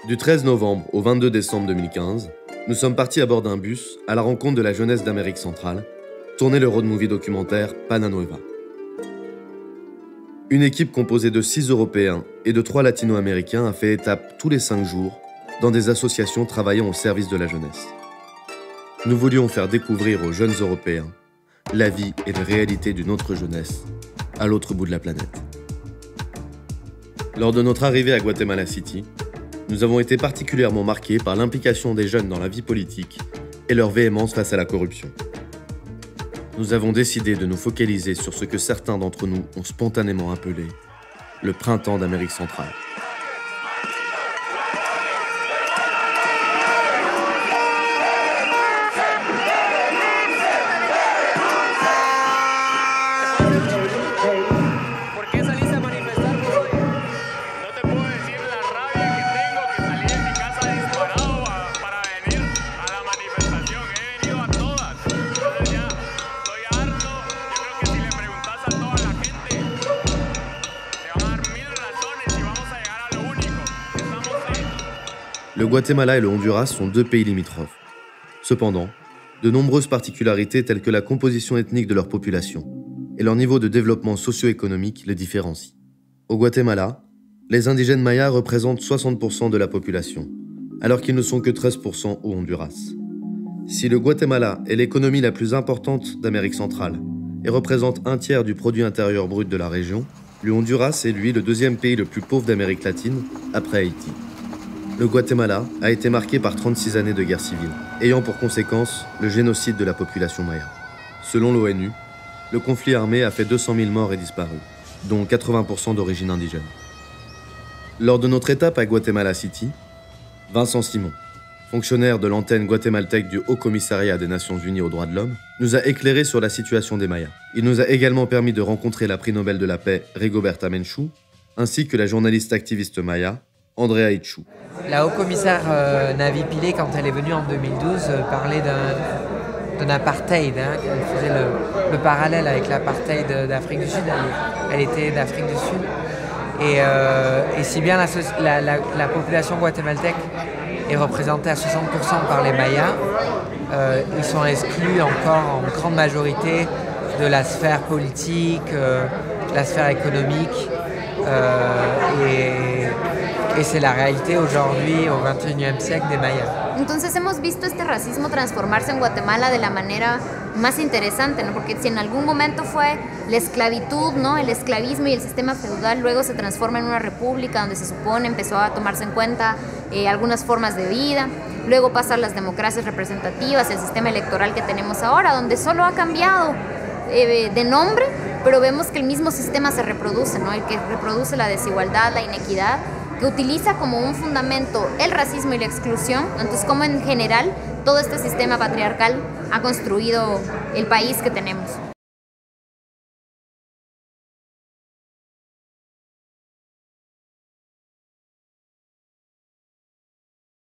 Du 13 novembre au 22 décembre 2015, nous sommes partis à bord d'un bus à la rencontre de la jeunesse d'Amérique centrale, tourner le road movie documentaire Pana Nueva. Une équipe composée de 6 Européens et de 3 Latino-Américains a fait étape tous les 5 jours dans des associations travaillant au service de la jeunesse. Nous voulions faire découvrir aux jeunes Européens la vie et les réalités d'une autre jeunesse à l'autre bout de la planète. Lors de notre arrivée à Guatemala City, nous avons été particulièrement marqués par l'implication des jeunes dans la vie politique et leur véhémence face à la corruption. Nous avons décidé de nous focaliser sur ce que certains d'entre nous ont spontanément appelé le printemps d'Amérique centrale. Le Guatemala et le Honduras sont 2 pays limitrophes. Cependant, de nombreuses particularités telles que la composition ethnique de leur population et leur niveau de développement socio-économique les différencient. Au Guatemala, les indigènes mayas représentent 60% de la population, alors qu'ils ne sont que 13% au Honduras. Si le Guatemala est l'économie la plus importante d'Amérique centrale et représente 1/3 du produit intérieur brut de la région, le Honduras est lui le 2e pays le plus pauvre d'Amérique latine, après Haïti. Le Guatemala a été marqué par 36 années de guerre civile, ayant pour conséquence le génocide de la population maya. Selon l'ONU, le conflit armé a fait 200 000 morts et disparus, dont 80% d'origine indigène. Lors de notre étape à Guatemala City, Vincent Simon, fonctionnaire de l'antenne guatémaltèque du Haut Commissariat des Nations Unies aux droits de l'homme, nous a éclairé sur la situation des Mayas. Il nous a également permis de rencontrer la prix Nobel de la paix Rigoberta Menchú, ainsi que la journaliste activiste maya Andrea Itzhú. La haut-commissaire Navi Pillay, quand elle est venue en 2012, parlait d'un apartheid. Elle faisait le parallèle avec l'apartheid d'Afrique du Sud. Elle était d'Afrique du Sud. Et si bien la population guatémaltèque est représentée à 60% par les Mayas, ils sont exclus encore en grande majorité de la sphère politique, de la sphère économique. Et c'est la réalité aujourd'hui, au XXIe siècle, des Mayas. Entonces hemos visto este racismo transformarse en Guatemala de la manera más interesante, ¿no? Porque si en algún momento fue la esclavitud, ¿no? El esclavismo y el sistema feudal, luego se transforma en una república donde se supone empezó a tomarse en cuenta algunas formas de vida, luego pasan las democracias representativas, el sistema electoral que tenemos ahora, donde solo ha cambiado de nombre, pero vemos que el mismo sistema se reproduce, ¿no? El que reproduce la desigualdad, la inequidad, que utiliza como un fundamento el racismo y la exclusión. Entonces, como en general todo este sistema patriarcal ha construido el país que tenemos.